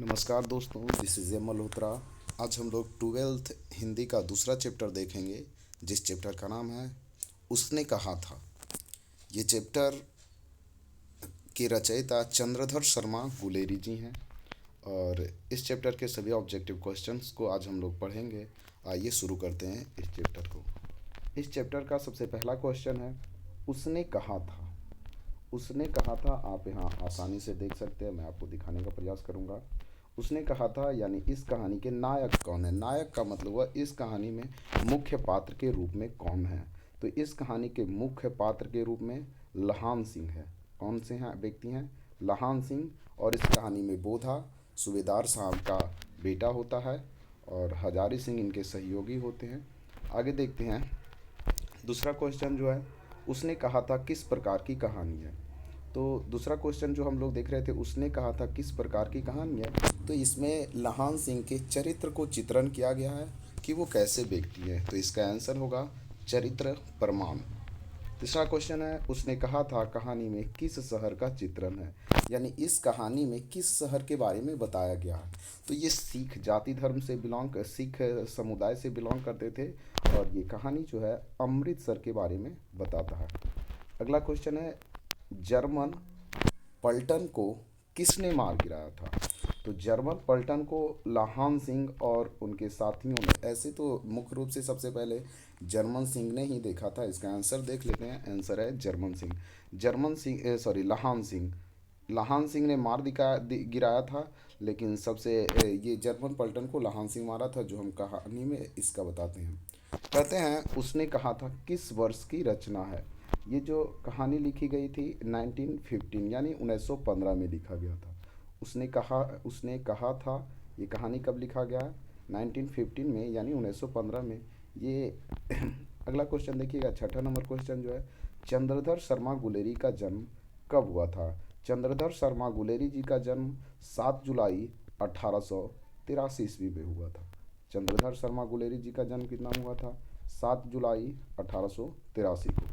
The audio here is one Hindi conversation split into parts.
नमस्कार दोस्तों, दिस इज़ एम मल्होत्रा। आज हम लोग ट्वेल्थ हिंदी का दूसरा चैप्टर देखेंगे, जिस चैप्टर का नाम है उसने कहा था। ये चैप्टर के रचयिता चंद्रधर शर्मा गुलेरी जी हैं और इस चैप्टर के सभी ऑब्जेक्टिव क्वेश्चंस को आज हम लोग पढ़ेंगे। आइए शुरू करते हैं इस चैप्टर को। इस चैप्टर का सबसे पहला क्वेश्चन है, उसने कहा था। उसने कहा था, आप यहाँ आसानी से देख सकते हैं, मैं आपको दिखाने का प्रयास करूँगा। उसने कहा था यानी इस कहानी के नायक कौन है। नायक का मतलब हुआ इस कहानी में मुख्य पात्र के रूप में कौन है। तो इस कहानी के मुख्य पात्र के रूप में लहान सिंह है। कौन से हैं व्यक्ति हैं? लहान सिंह। और इस कहानी में बोधा सूबेदार साहब का बेटा होता है और हजारी सिंह इनके सहयोगी होते हैं। आगे देखते हैं। दूसरा क्वेश्चन जो है, उसने कहा था किस प्रकार की कहानी है। तो दूसरा क्वेश्चन जो हम लोग देख रहे थे, उसने कहा था किस प्रकार की कहानी है। तो इसमें लहान सिंह के चरित्र को चित्रण किया गया है कि वो कैसे व्यक्ति है। तो इसका आंसर होगा चरित्र प्रमाण। तीसरा क्वेश्चन है, उसने कहा था कहानी में किस शहर का चित्रण है, यानी इस कहानी में किस शहर के बारे में बताया गया है। तो ये सिख जाति धर्म से सिख समुदाय से बिलोंग करते थे और ये कहानी जो है अमृतसर के बारे में बताता है। अगला क्वेश्चन है, जर्मन पलटन को किसने मार गिराया था। तो जर्मन पलटन को लहान सिंह और उनके साथियों ने, ऐसे तो मुख्य रूप से सबसे पहले जर्मन सिंह ने ही देखा था। इसका आंसर देख लेते हैं। आंसर है German Singh. German Singh sorry लहान सिंह। लहान सिंह ने गिराया था, लेकिन ये जर्मन पलटन को लहान सिंह मारा था, जो हम कहानी में इसका बताते हैं। कहते हैं उसने कहा था किस वर्ष की रचना है। ये जो कहानी लिखी गई थी 1915 यानी 1915 में लिखा गया था। उसने कहा था, ये कहानी कब लिखा गया है? 1915 में यानी 1915 में। ये अगला क्वेश्चन देखिएगा, छठा नंबर क्वेश्चन जो है, चंद्रधर शर्मा गुलेरी का जन्म कब हुआ था। चंद्रधर शर्मा गुलेरी जी का जन्म 7 जुलाई 1883 ईस्वी में हुआ था। चंद्रधर शर्मा गुलेरी जी का जन्म कितना हुआ था? 7 जुलाई 1883 को।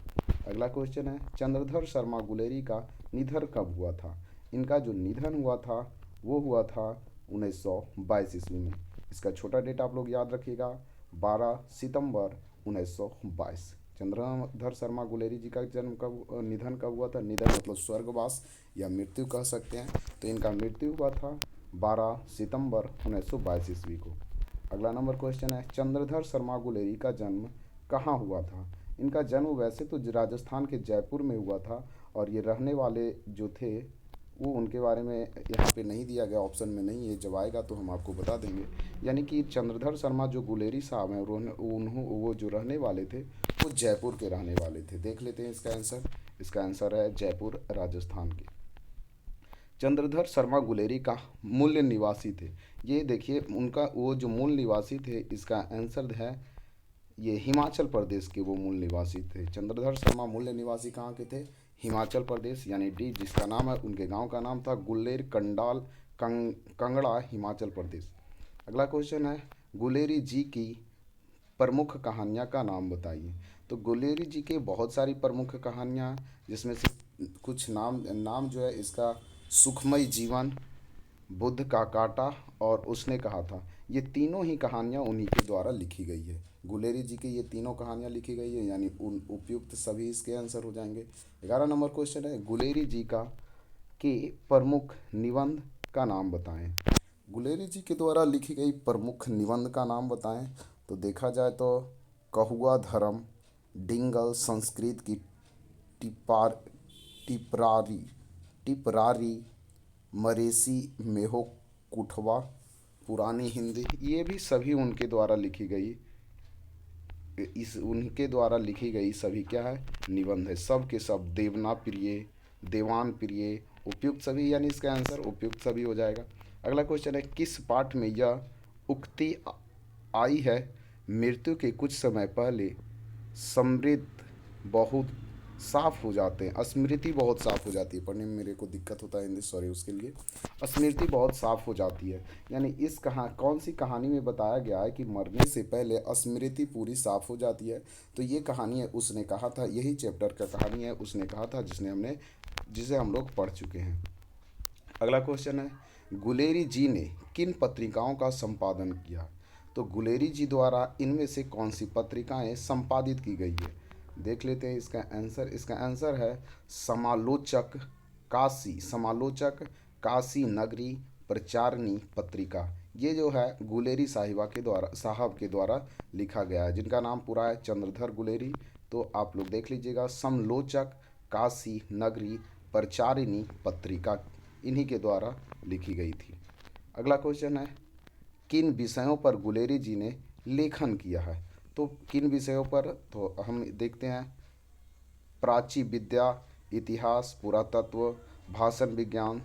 अगला क्वेश्चन है, चंद्रधर शर्मा गुलेरी का निधन कब हुआ था। इनका जो निधन हुआ था वो हुआ था 1922 ईस्वी में। इसका छोटा डेट आप लोग याद रखिएगा, 12 सितंबर 1922। चंद्रधर शर्मा गुलेरी जी का निधन कब हुआ था। निधन मतलब स्वर्गवास या मृत्यु कह सकते हैं। तो इनका मृत्यु हुआ था 12 सितंबर 1922 ईस्वी को। अगला नंबर क्वेश्चन है, चंद्रधर शर्मा गुलेरी का जन्म कहाँ हुआ था। इनका जन्म वैसे तो राजस्थान के जयपुर में हुआ था और ये रहने वाले जो थे वो उनके बारे में यहाँ पे नहीं दिया गया, ऑप्शन में नहीं है। जब आएगा तो हम आपको बता देंगे। यानी कि चंद्रधर शर्मा जो गुलेरी साहब हैं वो जो रहने वाले थे वो जयपुर के रहने वाले थे। देख लेते हैं इसका आंसर। इसका आंसर है जयपुर राजस्थान के। चंद्रधर शर्मा गुलेरी का मूल निवासी थे। ये देखिए उनका वो जो मूल निवासी थे, इसका आंसर है ये हिमाचल प्रदेश के वो मूल निवासी थे। चंद्रधर शर्मा मूल निवासी कहाँ के थे? हिमाचल प्रदेश, यानी डी। जिसका नाम है, उनके गांव का नाम था गुलेर कंडाल, कंगड़ा, हिमाचल प्रदेश। अगला क्वेश्चन है, गुलेरी जी की प्रमुख कहानियाँ का नाम बताइए। तो गुलेरी जी के बहुत सारी प्रमुख कहानियाँ, जिसमें से कुछ नाम नाम जो है इसका, सुखमय जीवन, बुद्ध का कांटा और उसने कहा था। ये तीनों ही कहानियाँ उन्हीं के द्वारा लिखी गई है। गुलेरी जी की ये तीनों कहानियाँ लिखी गई है, यानी उन उपयुक्त सभी इसके आंसर हो जाएंगे। 11 नंबर क्वेश्चन है, गुलेरी जी का के प्रमुख निबंध का नाम बताएं। गुलेरी जी के द्वारा लिखी गई प्रमुख निबंध का नाम बताएं। तो देखा जाए तो कहुआ धर्म, डिंगल, संस्कृत की टिपार टिपरारी टिपरारी, मरेसी मेहो कुठवा, पुरानी हिंदी, ये भी सभी उनके द्वारा लिखी गई, इस उनके द्वारा लिखी गई सभी क्या है? निबंध है। सब के सब देवना प्रिय, देवान प्रिय, उपयुक्त सभी, यानी इसका आंसर उपयुक्त सभी हो जाएगा। अगला क्वेश्चन है, किस पाठ में यह उक्ति आई है, मृत्यु के कुछ समय पहले समृद्ध बहुत साफ हो जाते हैं। स्मृति बहुत साफ हो जाती है। पढ़ने में मेरे को दिक्कत होता है हिंदी, सॉरी उसके लिए। स्मृति बहुत साफ हो जाती है, यानी इस कौन सी कहानी में बताया गया है कि मरने से पहले स्मृति पूरी साफ हो जाती है। तो ये कहानी है उसने कहा था, यही चैप्टर का कहानी है उसने कहा था, जिसे हम लोग पढ़ चुके हैं। अगला क्वेश्चन है, गुलेरी जी ने किन पत्रिकाओं का संपादन किया? तो गुलेरी जी द्वारा इनमें से कौन सी पत्रिकाएं संपादित की गई है? देख लेते हैं इसका आंसर। इसका आंसर है समालोचक काशी नगरी प्रचारणी पत्रिका। ये जो है गुलेरी साहब के द्वारा लिखा गया है, जिनका नाम पूरा है चंद्रधर गुलेरी। तो आप लोग देख लीजिएगा, समलोचक काशी नगरी प्रचारिणी पत्रिका इन्हीं के द्वारा लिखी गई थी। अगला क्वेश्चन है, किन विषयों पर गुलेरी जी ने लेखन किया है? तो किन विषयों पर, तो हम देखते हैं, प्राची विद्या, इतिहास, पुरातत्व, भाषण विज्ञान,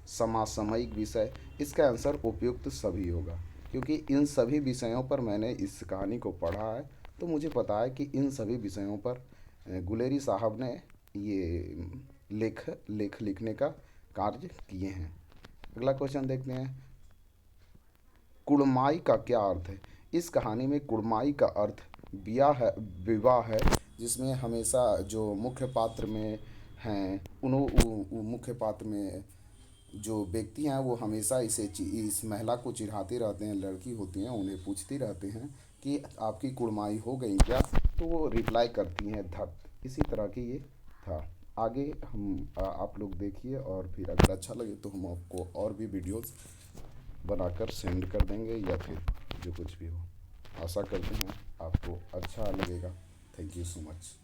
समसामयिक विषय। इसका आंसर उपयुक्त सभी होगा, क्योंकि इन सभी विषयों पर मैंने इस कहानी को पढ़ा है, तो मुझे पता है कि इन सभी विषयों पर गुलेरी साहब ने ये लेख लिखने का कार्य किए हैं। अगला क्वेश्चन देखते हैं, कुड़माई का क्या अर्थ है? इस कहानी में कुड़माई का अर्थ विवाह है, जिसमें हमेशा जो मुख्य पात्र में हैं मुख्य पात्र में जो व्यक्ति हैं वो हमेशा इस महिला को चिढ़ाते रहते हैं, लड़की होती हैं, उन्हें पूछती रहते हैं कि आपकी कुड़माई हो गई क्या? तो वो रिप्लाई करती हैं धत। इसी तरह की ये था। आगे आप लोग देखिए, और फिर अगर अच्छा लगे तो हम आपको और भी वीडियोस बनाकर सेंड कर देंगे, या फिर जो कुछ भी हो। आशा करते हैं आपको अच्छा लगेगा। Thank you so much.